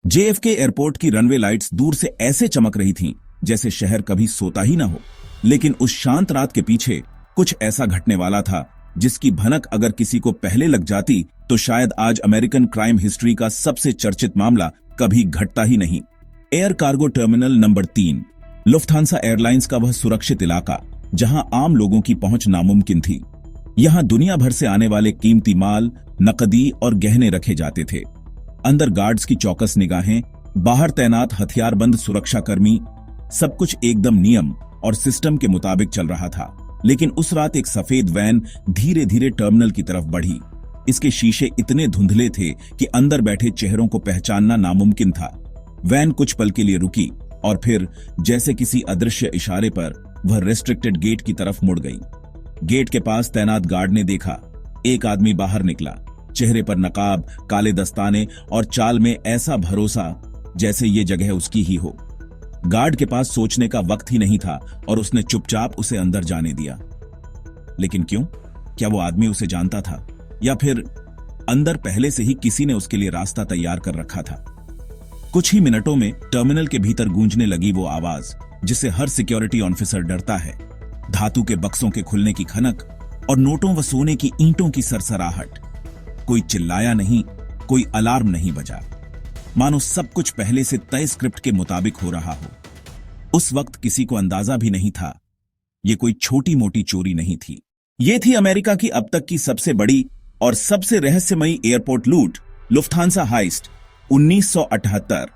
JFK airport की runway lights दूर से ऐसे चमक रही थीं जैसे शहर कभी सोता ही ना हो। लेकिन उस शांत रात के पीछे कुछ ऐसा घटने वाला था जिसकी भनक अगर किसी को पहले लग जाती तो शायद आज अमेरिकन क्राइम हिस्ट्री का सबसे चर्चित मामला कभी घटता ही नहीं। Air cargo terminal number 3, Lufthansa airlines का वह सुरक्षित इलाका जहां आम लोगों की पहुंच नामुमकिन थी। यहां दुनिया भर से आने वाले कीमती माल, नकदी और गहने रखे जाते थे। अंदर गार्ड्स की चौकस निगाहें, बाहर तैनात हथियारबंद सुरक्षाकर्मी, सब कुछ एकदम नियम और सिस्टम के मुताबिक चल रहा था। लेकिन उस रात एक सफेद वैन धीरे धीरे टर्मिनल की तरफ बढ़ी। इसके शीशे इतने धुंधले थे कि अंदर बैठे चेहरों को पहचानना नामुमकिन था। वैन कुछ पल के लिए रुकी और फिर जैसे किसी अदृश्य इशारे पर वह रेस्ट्रिक्टेड गेट की तरफ मुड़ गई। गेट के पास तैनात गार्ड ने देखा, एक आदमी बाहर निकला, चेहरे पर नकाब, काले दस्ताने और चाल में ऐसा भरोसा जैसे ये जगह उसकी ही हो। गार्ड के पास सोचने का वक्त ही नहीं था और उसने चुपचाप उसे अंदर जाने दिया। लेकिन क्यों? क्या वो आदमी उसे जानता था या फिर अंदर पहले से ही किसी ने उसके लिए रास्ता तैयार कर रखा था? कुछ ही मिनटों में टर्मिनल के भीतर गूंजने लगी वो आवाज जिससे हर सिक्योरिटी ऑफिसर डरता है। धातु के बक्सों के खुलने की खनक और नोटों व सोने की ईंटों की सरसराहट। कोई चिल्लाया नहीं, कोई अलार्म नहीं बजा, मानो सब कुछ पहले से तय स्क्रिप्ट के मुताबिक हो रहा हो। उस वक्त किसी को अंदाजा भी नहीं था ये कोई छोटी मोटी चोरी नहीं थी। ये थी अमेरिका की अब तक की सबसे बड़ी और सबसे रहस्यमयी एयरपोर्ट लूट, लुफ्थांसा हाइस्ट 1978।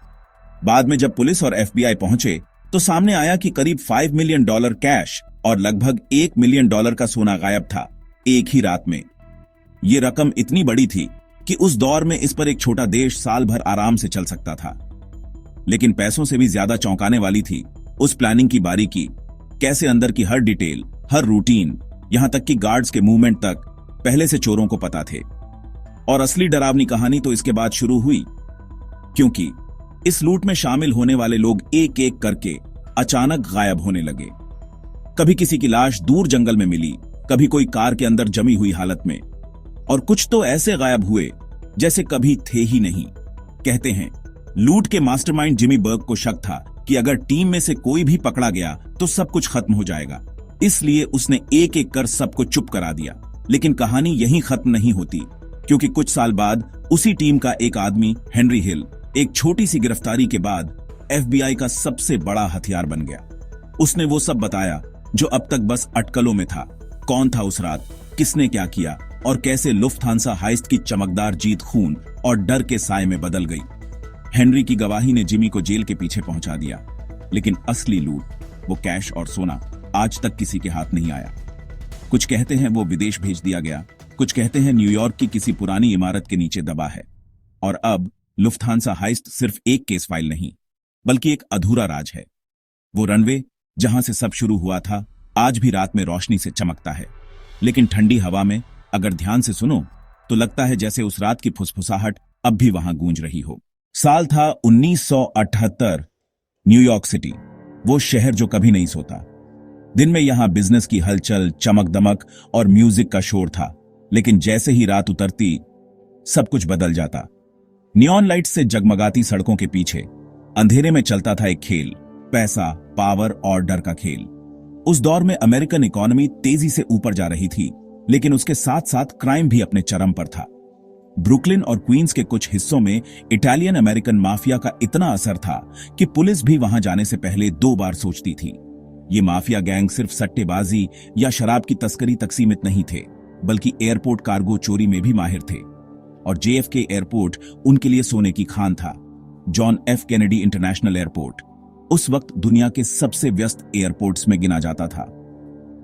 बाद में जब पुलिस और एफबीआई पहुंचे तो सामने आया कि करीब $5 मिलियन कैश और लगभग $1 मिलियन का सोना गायब था एक ही रात में। ये रकम इतनी बड़ी थी कि उस दौर में इस पर एक छोटा देश साल भर आराम से चल सकता था। लेकिन पैसों से भी ज्यादा चौंकाने वाली थी उस प्लानिंग की बारीकी। कैसे अंदर की हर डिटेल, हर रूटीन, यहां तक कि गार्ड्स के मूवमेंट तक पहले से चोरों को पता थे। और असली डरावनी कहानी तो इसके बाद शुरू हुई, क्योंकि इस लूट में शामिल होने वाले लोग एक एक करके अचानक गायब होने लगे। कभी किसी की लाश दूर जंगल में मिली, कभी कोई कार के अंदर जमी हुई हालत में, और कुछ तो ऐसे गायब हुए जैसे कभी थे ही नहीं। कहते हैं लूट के मास्टरमाइंड जिमी बर्ग को शक था कि अगर टीम में से कोई भी पकड़ा गया तो सब कुछ खत्म हो जाएगा, इसलिए उसने एक एक कर सबको चुप करा दिया। लेकिन कहानी यहीं खत्म नहीं होती, क्योंकि कुछ साल बाद उसी टीम का एक आदमी, हेनरी हिल, एक छोटी सी गिरफ्तारी के बाद एफबीआई का सबसे बड़ा हथियार बन गया। उसने वो सब बताया जो अब तक बस अटकलों में था। कौन था उस रात, किसने क्या किया और कैसे लुफ्थांसा हाइस्ट की चमकदार जीत खून और डर के साए में बदल गई। हेनरी की गवाही ने जिमी को जेल के पीछे पहुंचा दिया। लेकिन असली लूट, वो कैश और सोना, आज तक किसी के हाथ नहीं आया। कुछ कहते हैं वो विदेश भेज दिया गया, कुछ कहते हैं न्यूयॉर्क की किसी पुरानी इमारत के नीचे दबा है। और अब लुफ्थांसा हाइस्ट सिर्फ एक केस फाइल नहीं, बल्कि एक अधूरा राज है। वो रनवे जहां से सब शुरू हुआ था आज भी रात में रोशनी से चमकता है। लेकिन ठंडी हवा में अगर ध्यान से सुनो तो लगता है जैसे उस रात की फुसफुसाहट अब भी वहां गूंज रही हो। साल था 1978। न्यूयॉर्क सिटी, वो शहर जो कभी नहीं सोता। दिन में यहां बिजनेस की हलचल, चमक दमक और म्यूजिक का शोर था। लेकिन जैसे ही रात उतरती सब कुछ बदल जाता। नियॉन लाइट से जगमगाती सड़कों के पीछे अंधेरे में चलता था एक खेल, पैसा, पावर और डर का खेल। उस दौर में अमेरिकन इकोनॉमी तेजी से ऊपर जा रही थी, लेकिन उसके साथ साथ क्राइम भी अपने चरम पर था। ब्रुकलिन और क्वींस के कुछ हिस्सों में इटालियन अमेरिकन माफिया का इतना असर था कि पुलिस भी वहां जाने से पहले 2 बार सोचती थी। ये माफिया गैंग सिर्फ सट्टेबाजी या शराब की तस्करी तक सीमित नहीं थे, बल्कि एयरपोर्ट कार्गो चोरी में भी माहिर थे। और जेएफके एयरपोर्ट उनके लिए सोने की खान था। John F Kennedy international airport उस वक्त दुनिया के सबसे व्यस्त एयरपोर्ट्स में गिना जाता था।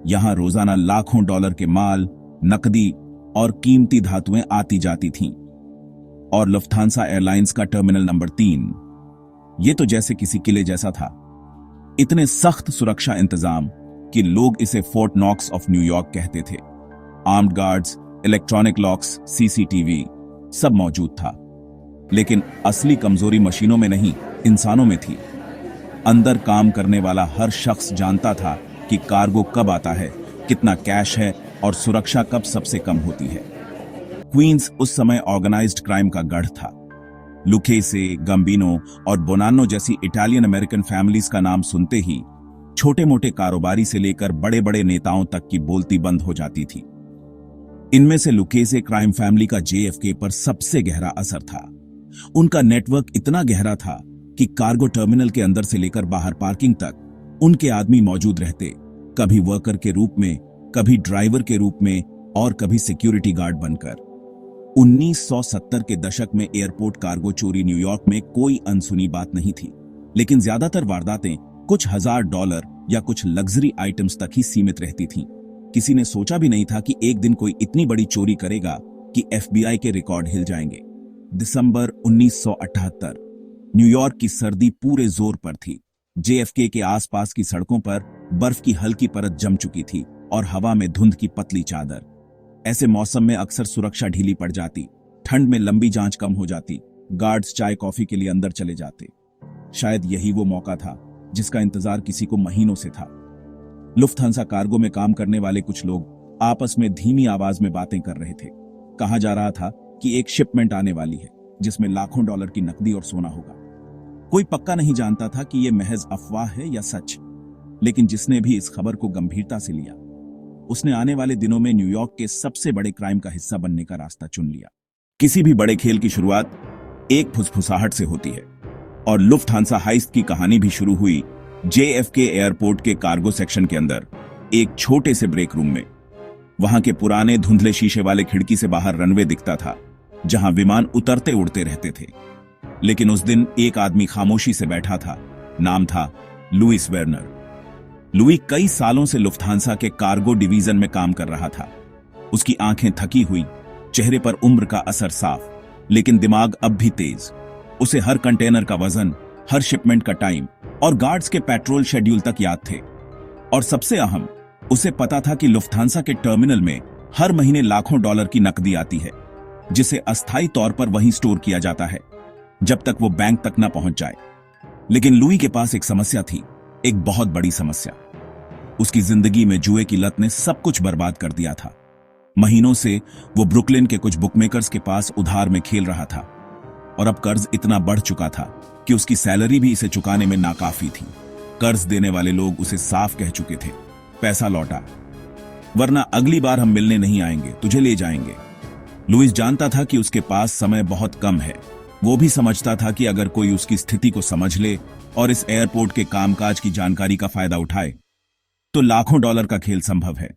यहां रोजाना लाखों डॉलर के माल, नकदी और कीमती धातुएं आती जाती थीं। और लुफ्थांसा एयरलाइंस का टर्मिनल नंबर 3, ये तो जैसे किसी किले जैसा था। इतने सख्त सुरक्षा इंतजाम कि लोग इसे फोर्ट नॉक्स ऑफ न्यूयॉर्क कहते थे। Armed guards, electronic locks, CCTV सब मौजूद था। लेकिन असली कमजोरी मशीनों में नहीं, इंसानों में थी। अंदर काम करने वाला हर शख्स जानता था कि कार्गो कब आता है, कितना कैश है और सुरक्षा कब सबसे कम होती है। क्वींस उस समय ऑर्गेनाइज्ड क्राइम का गढ़ था। लुकेसे, गंबिनो और बोनानो जैसी इटालियन अमेरिकन फैमिलीज का नाम सुनते ही छोटे मोटे कारोबारी से लेकर बड़े बड़े नेताओं तक की बोलती बंद हो जाती थी। इनमें से लुकेसे क्राइम फैमिली का जेएफके पर सबसे गहरा असर था। उनका नेटवर्क इतना गहरा था कि कार्गो टर्मिनल के अंदर से लेकर बाहर पार्किंग तक उनके आदमी मौजूद रहते, कभी वर्कर के रूप में, कभी ड्राइवर के रूप में और कभी सिक्योरिटी गार्ड बनकर। 1970 के दशक में एयरपोर्ट कार्गो चोरी न्यूयॉर्क में कोई अनसुनी बात नहीं थी, लेकिन ज्यादातर वारदातें कुछ $1000 या कुछ लग्जरी आइटम्स तक ही सीमित रहती थीं। किसी ने सोचा भी नहीं था कि एक दिन कोई इतनी बड़ी चोरी करेगा कि एफबीआई के रिकॉर्ड हिल जाएंगे। दिसंबर 1978, न्यूयॉर्क की सर्दी पूरे जोर पर थी। जेएफके के आसपास की सड़कों पर बर्फ की हल्की परत जम चुकी थी और हवा में धुंध की पतली चादर। ऐसे मौसम में अक्सर सुरक्षा ढीली पड़ जाती, ठंड में लंबी जांच कम हो जाती, गार्ड्स चाय कॉफी के लिए अंदर चले जाते। शायद यही वो मौका था जिसका इंतजार किसी को महीनों से था। लुफ्थांसा कार्गो में काम करने वाले कुछ लोग आपस में धीमी आवाज में बातें कर रहे थे। कहा जा रहा था कि एक शिपमेंट आने वाली है जिसमें लाखों डॉलर की नकदी और सोना होगा। कोई पक्का नहीं जानता था कि यह महज अफवाह है या सच, लेकिन जिसने भी इस खबर को गंभीरता से लिया उसने आने वाले दिनों में न्यूयॉर्क के सबसे बड़े क्राइम का हिस्सा बनने का रास्ता चुन लिया। किसी भी बड़े खेल की शुरुआत एक फुसफुसाहट से होती है और लुफ्थांसा हाइस्ट की कहानी भी शुरू हुई जेएफके एयरपोर्ट के कार्गो सेक्शन के अंदर एक छोटे से ब्रेक रूम में। वहां के पुराने धुंधले शीशे वाले खिड़की से बाहर रनवे दिखता था जहां विमान उतरते उड़ते रहते थे। लेकिन उस दिन एक आदमी खामोशी से बैठा था। नाम था लुइस वेर्नर। लुई कई सालों से लुफ्थांसा के कार्गो डिवीजन में काम कर रहा था। उसकी आंखें थकी हुई, चेहरे पर उम्र का असर साफ, लेकिन दिमाग अब भी तेज। उसे हर कंटेनर का वजन, हर शिपमेंट का टाइम और गार्ड्स के पेट्रोल शेड्यूल तक याद थे। और सबसे अहम, उसे पता था कि लुफ्थांसा के टर्मिनल में हर महीने लाखों डॉलर की नकदी आती है जिसे अस्थायी तौर पर वहीं स्टोर किया जाता है जब तक वो बैंक तक न पहुंच जाए। लेकिन लुई के पास एक समस्या थी, एक बहुत बड़ी समस्या। उसकी जिंदगी में जुए की लत ने सब कुछ बर्बाद कर दिया था। महीनों से वो ब्रुकलिन के कुछ बुकमेकर्स के पास उधार में खेल रहा था और अब कर्ज इतना बढ़ चुका था कि उसकी सैलरी भी इसे चुकाने में नाकाफी थी। कर्ज देने वाले लोग उसे साफ कह चुके थे, पैसा लौटा वरना अगली बार हम मिलने नहीं आएंगे, तुझे ले जाएंगे। लुइस जानता था कि उसके पास समय बहुत कम है। वो भी समझता था कि अगर कोई उसकी स्थिति को समझ ले और इस एयरपोर्ट के कामकाज की जानकारी का फायदा उठाए तो लाखों डॉलर का खेल संभव है।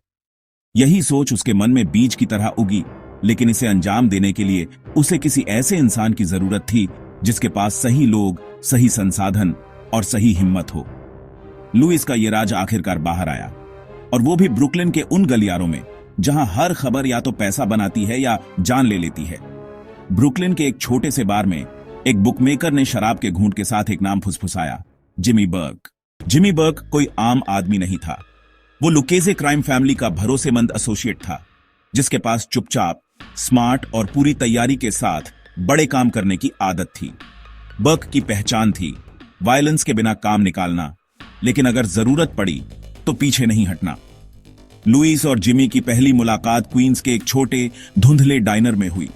यही सोच उसके मन में बीज की तरह उगी, लेकिन इसे अंजाम देने के लिए उसे किसी ऐसे इंसान की जरूरत थी जिसके पास सही लोग, सही संसाधन और सही हिम्मत हो। लुइस का यह राज आखिरकार बाहर आया, और वो भी ब्रुकलिन के उन गलियारों में जहां हर खबर या तो पैसा बनाती है या जान ले लेती है। ब्रुकलिन के एक छोटे से बार में एक बुकमेकर ने शराब के घूंट के साथ एक नाम फुसफुसाया, जिमी बर्क। जिमी बर्क कोई आम आदमी नहीं था। वो लुकेसे क्राइम फैमिली का भरोसेमंद एसोसिएट था जिसके पास चुपचाप, स्मार्ट और पूरी तैयारी के साथ बड़े काम करने की आदत थी। बर्क की पहचान थी वायलेंस के बिना काम निकालना, लेकिन अगर जरूरत पड़ी तो पीछे नहीं हटना। लुइस और जिमी की पहली मुलाकात क्वींस के एक छोटे धुंधले डाइनर में हुई।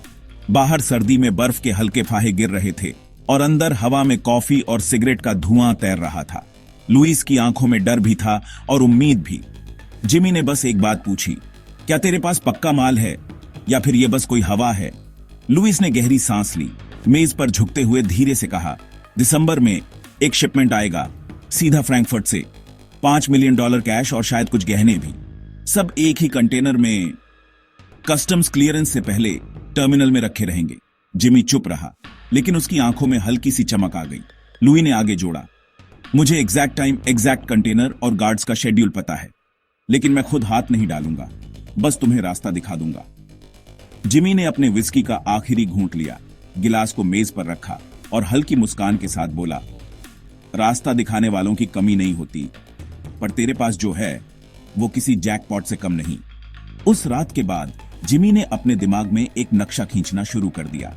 बाहर सर्दी में बर्फ के हल्के फाहे गिर रहे थे और अंदर हवा में कॉफी और सिगरेट का धुआं तैर रहा था। लुइस की आंखों में डर भी था और उम्मीद भी। जिमी ने बस एक बात पूछी, क्या तेरे पास पक्का माल है या फिर यह बस कोई हवा है? लुइस ने गहरी सांस ली, मेज पर झुकते हुए धीरे से कहा, दिसंबर में एक शिपमेंट आएगा, सीधा फ्रैंकफर्ट से, $5 मिलियन कैश और शायद कुछ गहने भी, सब एक ही कंटेनर में कस्टम्स क्लियरेंस से पहले टर्मिनल में रखे रहेंगे। जिमी चुप रहा, लेकिन उसकी आंखों में हल्की सी चमक आ गई। लुई ने आगे जोड़ा, मुझे एग्जैक्ट टाइम, एग्जैक्ट कंटेनर और गार्ड्स का शेड्यूल पता है, लेकिन मैं खुद हाथ नहीं डालूंगा, बस तुम्हें रास्ता दिखा दूंगा। जिमी ने अपने विस्की का आखिरी घूंट लिया, गिलास को मेज पर रखा और हल्की मुस्कान के साथ बोला, रास्ता दिखाने वालों की कमी नहीं होती, पर तेरे पास जो है वो किसी जैकपॉट से कम नहीं। उस रात के बाद जिमी ने अपने दिमाग में एक नक्शा खींचना शुरू कर दिया।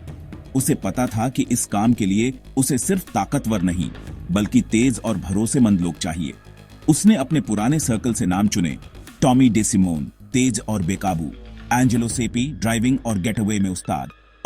उसे पता था कि इस काम के लिए उसे सिर्फ ताकतवर नहीं बल्कि तेज और भरोसेमंद लोग चाहिए। उसने अपने पुराने सर्कल से नाम चुने, टॉमी डेसिमोन, तेज और बेकाबू, एंजेलो सेपी, ड्राइविंग और गेटअवे में उस्ताद,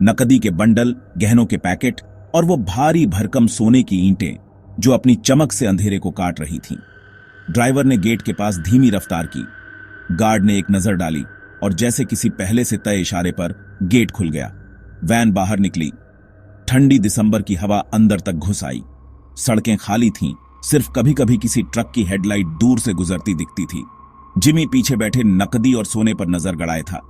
नकदी के बंडल, गहनों के पैकेट और वो भारी भरकम सोने की ईंटें जो अपनी चमक से अंधेरे को काट रही थीं। ड्राइवर ने गेट के पास धीमी रफ्तार की। गार्ड ने एक नजर डाली और जैसे किसी पहले से तय इशारे पर गेट खुल गया। वैन बाहर निकली। ठंडी दिसंबर की हवा अंदर तक घुस आई। सड़कें खाली थीं, सिर्फ कभी कभी किसी ट्रक की हेडलाइट दूर से गुजरती दिखती थी। जिमी पीछे बैठे नकदी और सोने पर नजर गड़ाए था,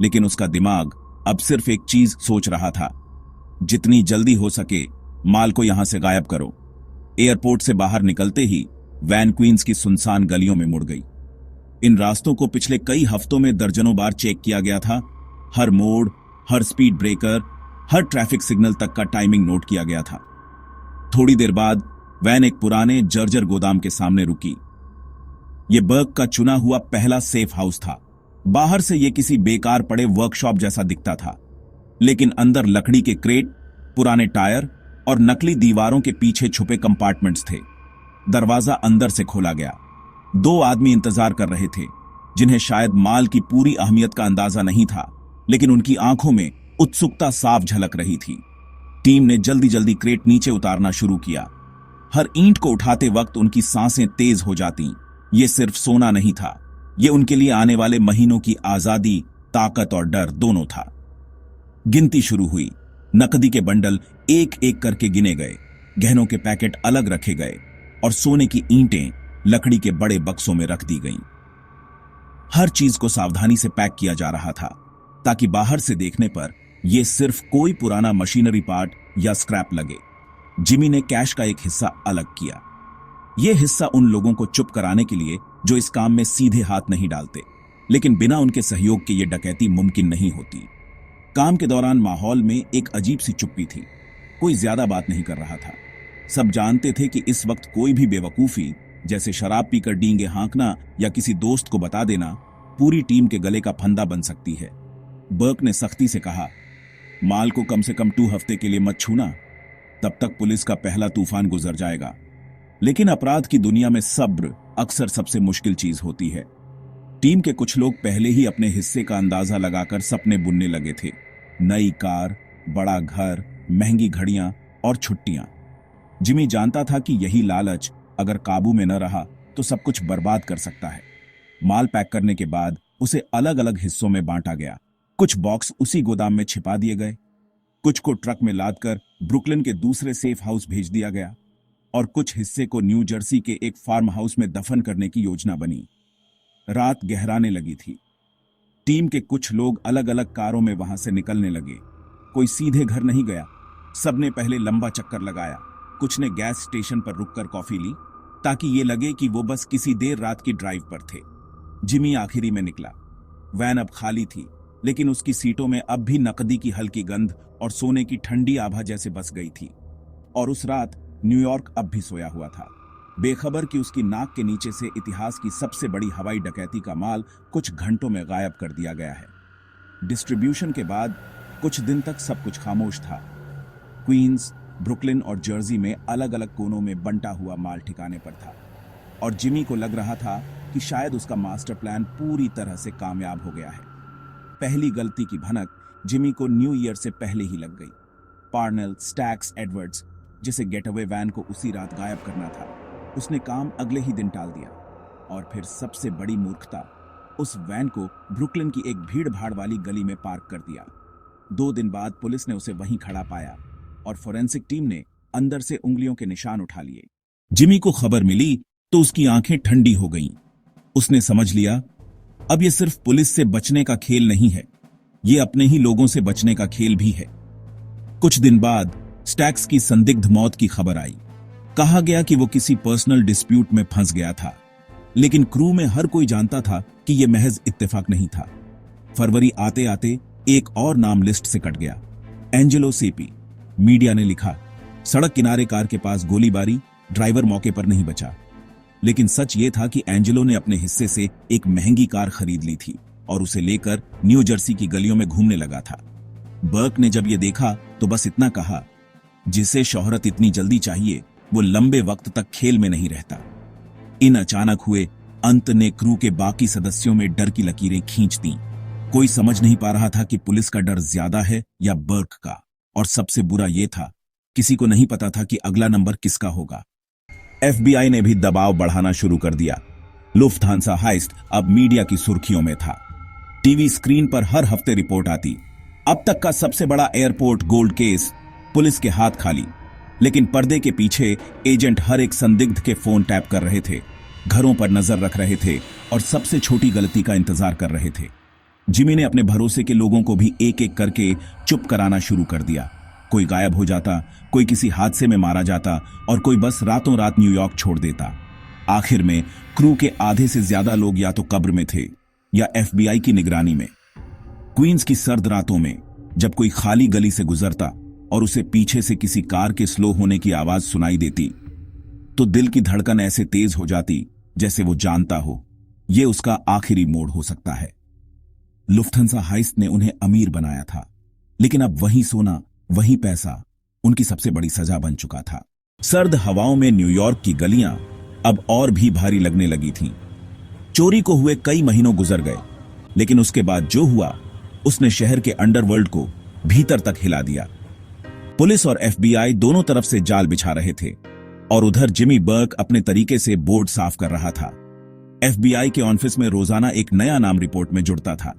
लेकिन उसका दिमाग अब सिर्फ एक चीज सोच रहा था, जितनी जल्दी हो सके माल को यहां से गायब करो। एयरपोर्ट से बाहर निकलते ही वैन क्वींस की सुनसान गलियों में मुड़ गई। इन रास्तों को पिछले कई हफ्तों में दर्जनों बार चेक किया गया था। हर मोड़, हर स्पीड ब्रेकर, हर ट्रैफिक सिग्नल तक का टाइमिंग नोट किया गया था। थोड़ी देर बाद वैन एक पुराने जर्जर गोदाम के सामने रुकी। यह बर्ग का चुना हुआ पहला सेफ हाउस था। बाहर से यह किसी बेकार पड़े वर्कशॉप जैसा दिखता था, लेकिन अंदर लकड़ी के क्रेट, पुराने टायर और नकली दीवारों के पीछे छुपे कंपार्टमेंट्स थे। दरवाजा अंदर से खोला गया। 2 आदमी इंतजार कर रहे थे, जिन्हें शायद माल की पूरी अहमियत का अंदाजा नहीं था, लेकिन उनकी आंखों में उत्सुकता साफ झलक रही थी। टीम ने जल्दी जल्दी क्रेट नीचे उतारना शुरू किया। हर ईंट को उठाते वक्त उनकी सांसें तेज हो जाती। ये सिर्फ सोना नहीं था, ये उनके लिए आने वाले महीनों की आजादी, ताकत और डर दोनों था। गिनती शुरू हुई। नकदी के बंडल एक एक करके गिने गए, गहनों के पैकेट अलग रखे गए और सोने की ईंटें लकड़ी के बड़े बक्सों में रख दी गईं। हर चीज को सावधानी से पैक किया जा रहा था, ताकि बाहर से देखने पर यह सिर्फ कोई पुराना मशीनरी पार्ट या स्क्रैप लगे। जिमी ने कैश का एक हिस्सा अलग किया। यह हिस्सा उन लोगों को चुप कराने के लिए जो इस काम में सीधे हाथ नहीं डालते, लेकिन बिना उनके सहयोग के यह डकैती मुमकिन नहीं होती। काम के दौरान माहौल में एक अजीब सी चुप्पी थी। कोई ज्यादा बात नहीं कर रहा था। सब जानते थे कि इस वक्त कोई भी बेवकूफी, जैसे शराब पीकर डींगे हाँकना या किसी दोस्त को बता देना, पूरी टीम के गले का फंदा बन सकती है। बर्क ने सख्ती से कहा, माल को कम से कम 2 हफ्ते के लिए मत छूना, तब तक पुलिस का पहला तूफान गुजर जाएगा। लेकिन अपराध की दुनिया में सब्र अक्सर सबसे मुश्किल चीज होती है। टीम के कुछ लोग पहले ही अपने हिस्से का अंदाजा लगाकर सपने बुनने लगे थे। नई कार, बड़ा घर, महंगी घड़ियां और छुट्टियां। जिमी जानता था कि यही लालच अगर काबू में न रहा तो सब कुछ बर्बाद कर सकता है। माल पैक करने के बाद उसे अलग अलग हिस्सों में बांटा गया। कुछ बॉक्स उसी गोदाम में छिपा दिए गए, कुछ को ट्रक में लादकर ब्रुकलिन के दूसरे सेफ हाउस भेज दिया गया और कुछ हिस्से को न्यू जर्सी के एक फार्म हाउस में दफन करने की योजना बनी। रात गहराने लगी थी। टीम के कुछ लोग अलग अलग कारों में वहां से निकलने लगे। कोई सीधे घर नहीं गया, सबने पहले लंबा चक्कर लगाया। कुछ ने गैस स्टेशन पर रुककर कॉफी ली, ताकि ये लगे कि वो बस किसी देर रात की ड्राइव पर थे। जिमी आखिरी में निकला। वैन अब खाली थी, लेकिन उसकी सीटों में अब भी नकदी की हल्की गंध और सोने की ठंडी आभा जैसे बस गई थी। और उस रात न्यूयॉर्क अब भी सोया हुआ था, बेखबर कि उसकी नाक के नीचे से इतिहास की सबसे बड़ी हवाई डकैती का माल कुछ घंटों में गायब कर दिया गया है। डिस्ट्रीब्यूशन के बाद कुछ दिन तक सब कुछ खामोश था। क्वींस, ब्रुकलिन और जर्सी में अलग अलग कोनों में बंटा हुआ माल ठिकाने पर था, और जिमी को लग रहा था कि शायद उसका मास्टर प्लान पूरी तरह से कामयाब हो गया है। पहली गलती की भनक जिमी को न्यू ईयर से पहले ही लग गई। पार्नेल, स्टैक्स, एडवर्ड्स, जिसे गेटअवे वैन को उसी रात गायब करना था, उसने काम अगले ही दिन टाल दिया। और फिर सबसे बड़ी मूर्खता, उस वैन को ब्रुकलिन की एक भीड़ भाड़ वाली गली में पार्क कर दिया। 2 दिन बाद पुलिस ने उसे वहीं खड़ा पाया और फोरेंसिक टीम ने अंदर से उंगलियों के निशान उठा लिए। जिमी को खबर मिली तो उसकी आंखें ठंडी हो गईं। उसने समझ लिया, अब यह सिर्फ पुलिस से बचने का खेल नहीं है, यह अपने ही लोगों से बचने का खेल भी है। कुछ दिन बाद स्टैक्स की संदिग्ध मौत की खबर आई। कहा गया कि वो किसी पर्सनल डिस्प्यूट में फंस गया था, लेकिन क्रू में हर कोई जानता था कि यह महज इत्तेफाक नहीं था। फरवरी आते आते एक और नाम लिस्ट से कट गया, एंजेलो सेपी। मीडिया ने लिखा, सड़क किनारे कार के पास गोलीबारी, ड्राइवर मौके पर नहीं बचा। लेकिन सच ये था कि एंजेलो ने अपने हिस्से से एक महंगी कार खरीद ली थी और उसे लेकर न्यू जर्सी की गलियों में घूमने लगा था। बर्क ने जब यह देखा तो बस इतना कहा, जिसे शोहरत इतनी जल्दी चाहिए वो लंबे वक्त तक खेल में नहीं रहता। इन अचानक हुए अंत ने क्रू के बाकी सदस्यों में डर की लकीरें खींच दी। कोई समझ नहीं पा रहा था कि पुलिस का डर ज्यादा है या बर्क का, और सबसे बुरा यह था किसी को नहीं पता था कि अगला नंबर किसका होगा। एफबीआई ने भी दबाव बढ़ाना शुरू कर दिया। लुफ्थांसा हाइस्ट अब मीडिया की सुर्खियों में था। टीवी स्क्रीन पर हर हफ्ते रिपोर्ट आती, अब तक का सबसे बड़ा एयरपोर्ट गोल्ड केस, पुलिस के हाथ खाली। लेकिन पर्दे के पीछे एजेंट हर एक संदिग्ध के फोन टैप कर रहे थे, घरों पर नजर रख रहे थे और सबसे छोटी गलती का इंतजार कर रहे थे। जिमी ने अपने भरोसे के लोगों को भी एक एक करके चुप कराना शुरू कर दिया। कोई गायब हो जाता, कोई किसी हादसे में मारा जाता और कोई बस रातों रात न्यूयॉर्क छोड़ देता। आखिर में क्रू के आधे से ज्यादा लोग या तो कब्र में थे या एफबीआई की निगरानी में। क्वींस की सर्द रातों में जब कोई खाली गली से गुजरता और उसे पीछे से किसी कार के स्लो होने की आवाज सुनाई देती तो दिल की धड़कन ऐसे तेज हो जाती जैसे वो जानता हो यह उसका आखिरी मोड़ हो सकता है। लुफ्थांसा हाइस्ट ने उन्हें अमीर बनाया था, लेकिन अब वही सोना, वही पैसा उनकी सबसे बड़ी सजा बन चुका था। सर्द हवाओं में न्यूयॉर्क की गलियां अब और भी भारी लगने लगी थीं। चोरी को हुए कई महीनों गुजर गए, लेकिन उसके बाद जो हुआ उसने शहर के अंडरवर्ल्ड को भीतर तक हिला दिया। पुलिस और एफबीआई दोनों तरफ से जाल बिछा रहे थे और उधर जिमी बर्क अपने तरीके से बोर्ड साफ कर रहा था। एफबीआई के ऑफिस में रोजाना एक नया नाम रिपोर्ट में जुड़ता था।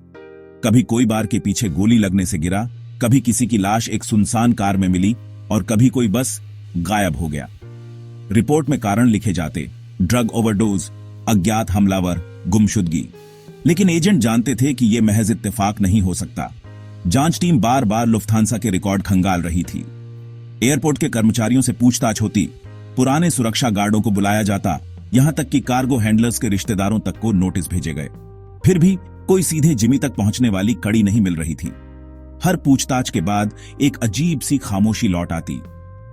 कभी कोई बार के पीछे गोली लगने से गिरा, कभी किसी की लाश एक सुनसान कार में मिली और कभी कोई बस गायब हो गया। रिपोर्ट में कारण लिखे जाते, ड्रग ओवरडोज, अज्ञात हमलावर, गुमशुदगी। लेकिन एजेंट जानते थे कि यह महज इत्तेफाक नहीं हो सकता। जांच टीम बार बार लुफ्थांसा के रिकॉर्ड खंगाल रही थी। एयरपोर्ट के कर्मचारियों से पूछताछ होती, पुराने सुरक्षा गार्डों को बुलाया जाता, यहां तक कि कार्गो हैंडलर्स के रिश्तेदारों तक को नोटिस भेजे गए। फिर भी कोई सीधे जिमी तक पहुंचने वाली कड़ी नहीं मिल रही थी। हर पूछताछ के बाद एक अजीब सी खामोशी लौट आती।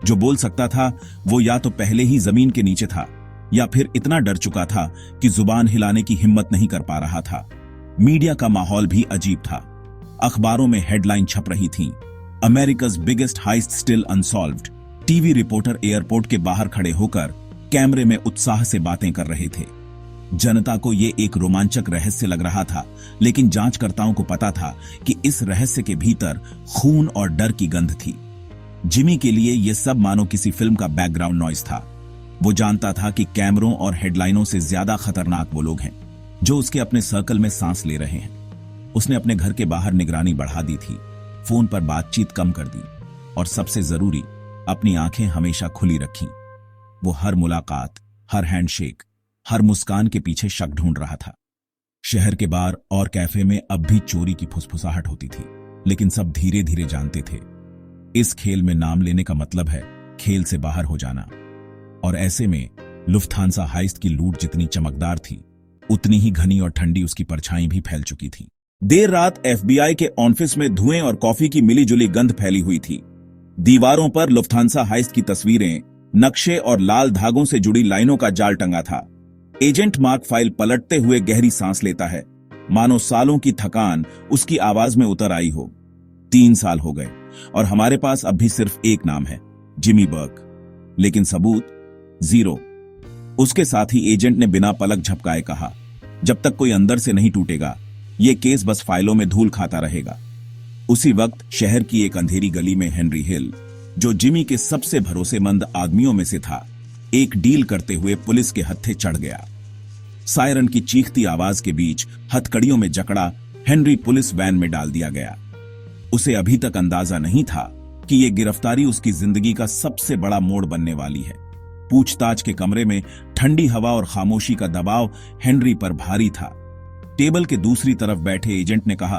जो बोल सकता था वो या तो पहले ही जमीन के नीचे था या फिर इतना डर चुका था कि जुबान हिलाने की हिम्मत नहीं कर पा रहा था। मीडिया का माहौल भी अजीब था। अखबारों में हेडलाइन छप रही थीं, America's biggest heist still unsolved. TV reporter airport के बाहर खड़े होकर कैमरे में उत्साह से बातें कर रहे थे। जनता को यह एक रोमांचक रहस्य लग रहा था, लेकिन जांचकर्ताओं को पता था कि इस रहस्य के भीतर खून और डर की गंध थी। जिमी के लिए यह सब मानो किसी फिल्म का बैकग्राउंड नॉइज था। वो जानता था कि कैमरों और हेडलाइनों से ज्यादा खतरनाक वो लोग हैं जो उसके अपने सर्कल में सांस ले रहे हैं। उसने अपने घर के बाहर निगरानी बढ़ा दी थी, फोन पर बातचीत कम कर दी और सबसे जरूरी, अपनी आंखें हमेशा खुली रखी। वो हर मुलाकात, हर हैंडशेक, हर मुस्कान के पीछे शक ढूंढ रहा था। शहर के बार और कैफे में अब भी चोरी की फुसफुसाहट होती थी, लेकिन सब धीरे धीरे जानते थे इस खेल में नाम लेने का मतलब है खेल से बाहर हो जाना। और ऐसे में लुफ्थांसा हाइस्ट की लूट जितनी चमकदार थी, उतनी ही घनी और ठंडी उसकी परछाई भी फैल चुकी थी। देर रात एफबीआई के ऑफिस में धुएं और कॉफी की मिलीजुली गंध फैली हुई थी। दीवारों पर लुफ्थांसा हाइस्ट की तस्वीरें, नक्शे और लाल धागों से जुड़ी लाइनों का जाल टंगा था। एजेंट मार्क फाइल पलटते हुए गहरी सांस लेता है, मानो सालों की थकान उसकी आवाज में उतर आई हो। 3 साल हो गए और हमारे पास अब भी सिर्फ एक नाम है, जिमी बर्क, लेकिन सबूत जीरो। उसके साथ ही एजेंट ने बिना पलक झपकाए कहा, जब तक कोई अंदर से नहीं टूटेगा यह केस बस फाइलों में धूल खाता रहेगा। उसी वक्त शहर की एक अंधेरी गली में हेनरी हिल, जो जिमी के सबसे भरोसेमंद आदमियों में से था, एक डील करते हुए पुलिस के हत्थे चढ़ गया। सायरन की चीखती आवाज के बीच हथकड़ियों में जकड़ा हेनरी पुलिस वैन में डाल दिया गया। उसे अभी तक अंदाजा नहीं था कि यह गिरफ्तारी उसकी जिंदगी का सबसे बड़ा मोड़ बनने वाली है। पूछताछ के कमरे में ठंडी हवा और खामोशी का दबाव हेनरी पर भारी था। टेबल के दूसरी तरफ बैठे एजेंट ने कहा,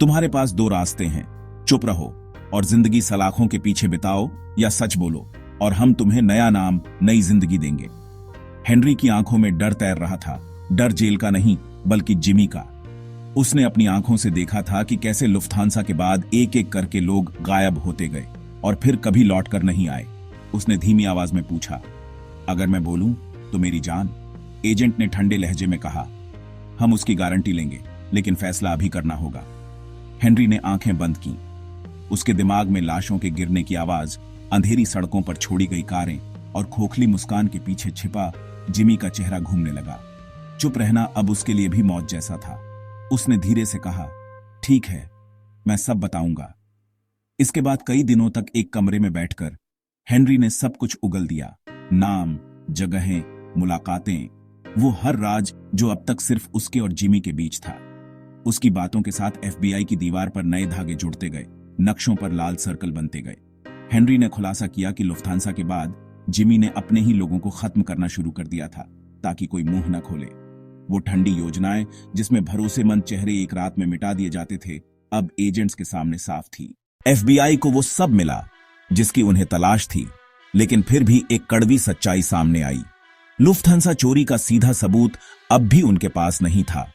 तुम्हारे पास 2 रास्ते हैं, चुप रहो और जिंदगी सलाखों के पीछे बिताओ या सच बोलो और हम तुम्हें नया नाम, नई जिंदगी देंगे। हेनरी की आंखों में डर तैर रहा था, डर जेल का नहीं बल्कि जिमी का। उसने अपनी आंखों से देखा था कि कैसे लुफ्थांसा के बाद एक एक करके लोग गायब होते गए और फिर कभी लौट कर नहीं आए। उसने धीमी आवाज में पूछा, अगर मैं बोलूं तो मेरी जान? एजेंट ने ठंडे लहजे में कहा, हम उसकी गारंटी लेंगे, लेकिन फैसला अभी करना होगा। हेनरी ने आंखें बंद की। उसके दिमाग में लाशों के गिरने की आवाज, अंधेरी सड़कों पर छोड़ी गई कारें और खोखली मुस्कान के पीछे छिपा जिमी का चेहरा घूमने लगा। चुप रहना अब उसके लिए भी मौत जैसा था। उसने धीरे से कहा, ठीक है, मैं सब बताऊंगा। इसके बाद कई दिनों तक एक कमरे में बैठकर हेनरी ने सब कुछ उगल दिया। नाम, जगहें, मुलाकातें, वो हर राज जो अब तक सिर्फ उसके और जिमी के बीच था। उसकी बातों के साथ FBI की दीवार पर नए धागे जुड़ते गए, नक्शों पर लाल सर्कल बनते गए। हेनरी ने खुलासा किया कि लुफ्थांसा के बाद जिमी ने अपने ही लोगों को खत्म करना शुरू कर दिया था ताकि कोई मुंह न खोले। वो ठंडी योजनाएं जिसमें भरोसेमंद चेहरे एक रात में मिटा दिए जाते थे, अब एजेंट्स के सामने साफ थी। FBI को वो सब मिला जिसकी उन्हें तलाश थी, लेकिन फिर भी एक कड़वी सच्चाई सामने आई। लुफ्थांसा चोरी का सीधा सबूत अब भी उनके पास नहीं था।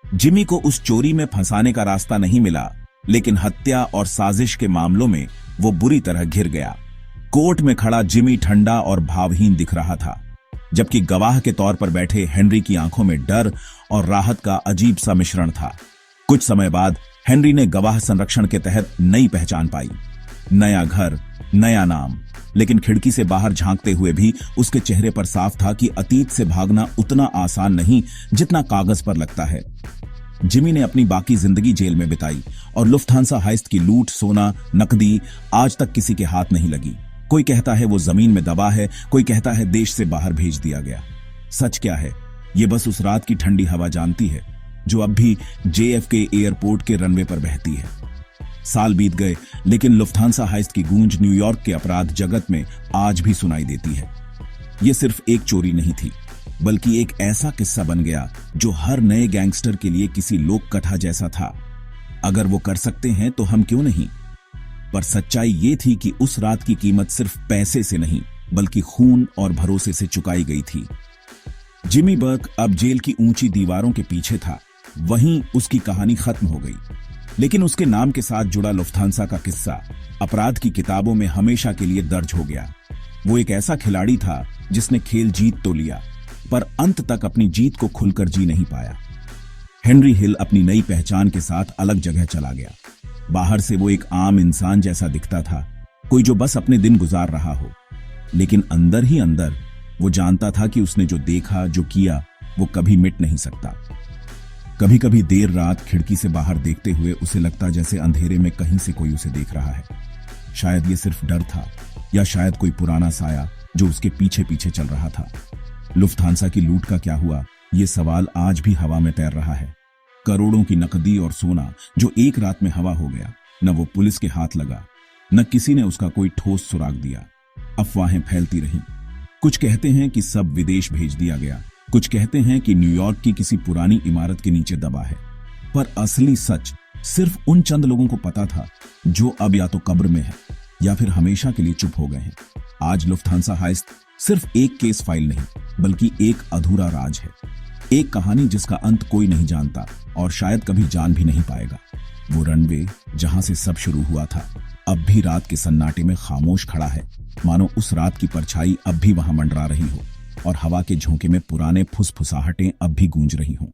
जिमी को उस चोरी में फंसाने का रास्ता नहीं मिला, लेकिन हत्या और साजिश के मामलों में वो बुरी तरह घिर गया। कोर्ट में खड़ा जिमी ठंडा और भावहीन दिख रहा था, जबकि गवाह के तौर पर बैठे हेनरी की आंखों में डर और राहत का अजीब सा मिश्रण था। कुछ समय बाद हेनरी ने गवाह संरक्षण के तहत नई पहचान पाई। नया घर, नया नाम, लेकिन खिड़की से बाहर झांकते हुए भी उसके चेहरे पर साफ था कि अतीत से भागना उतना आसान नहीं जितना कागज पर लगता है। जिमी ने अपनी बाकी जिंदगी जेल में बिताई और लुफ्थांसा हाइस्ट की लूट, सोना, नकदी आज तक किसी के हाथ नहीं लगी। कोई कहता है वो जमीन में दबा है, कोई कहता है देश से बाहर भेज दिया गया। सच क्या है, ये बस उस रात की ठंडी हवा जानती है जो अब भी JFK एयरपोर्ट के रनवे पर बहती है। साल बीत गए, लेकिन लुफ्थांसा हाइस्ट की गूंज न्यूयॉर्क के अपराध जगत में आज भी सुनाई देती है। ये सिर्फ एक चोरी नहीं थी, बल्कि एक ऐसा किस्सा बन गया जो हर नए गैंगस्टर के लिए किसी लोक कथा जैसा था। अगर वो कर सकते हैं तो हम क्यों नहीं। पर सच्चाई ये थी कि उस रात की कीमत सिर्फ पैसे से नहीं, बल्कि खून और भरोसे से चुकाई गई थी। जिमी बर्क अब जेल की ऊंची दीवारों के पीछे था। वहीं उसकी कहानी खत्म हो गई, लेकिन उसके नाम के साथ जुड़ा लुफ्थांसा का किस्सा अपराध की किताबों में हमेशा के लिए दर्ज हो गया। वो एक ऐसा खिलाड़ी था जिसने खेल जीत तो लिया, पर अंत तक अपनी जीत को खुलकर जी नहीं पाया। हेनरी हिल अपनी नई पहचान के साथ अलग जगह चला गया। बाहर से वो एक आम इंसान जैसा दिखता था, कोई जो बस अपने दिन गुजार रहा हो, लेकिन अंदर ही अंदर वो जानता था कि उसने जो देखा, जो किया, वो कभी मिट नहीं सकता। कभी कभी देर रात खिड़की से बाहर देखते हुए उसे लगता जैसे अंधेरे में कहीं से कोई उसे देख रहा है। शायद ये सिर्फ डर था, या शायद कोई पुराना साया जो उसके पीछे पीछे चल रहा था। लुफ्थांसा की लूट का क्या हुआ, ये सवाल आज भी हवा में तैर रहा है। करोड़ों की नकदी और सोना जो एक रात में हवा हो गया, न वो पुलिस के हाथ लगा, न किसी ने उसका कोई ठोस सुराग दिया। अफवाहें फैलती रहीं। कुछ कहते हैं कि सब विदेश भेज दिया गया, कुछ कहते हैं कि न्यूयॉर्क की किसी पुरानी इमारत के नीचे दबा है, पर असली सच सिर्फ उन चंद लोगों को पता था जो अब या तो कब्र में है या फिर हमेशा के लिए चुप हो गए हैं। आज लुफ्थांसा हाइस्ट सिर्फ एक केस फाइल नहीं, बल्कि एक अधूरा राज है, एक कहानी जिसका अंत कोई नहीं जानता और शायद कभी जान भी नहीं पाएगा। वो रनवे जहां से सब शुरू हुआ था, अब भी रात के सन्नाटे में खामोश खड़ा है, मानो उस रात की परछाई अब भी वहां मंडरा रही हो और हवा के झोंके में पुराने फुसफुसाहटें अब भी गूंज रही हों।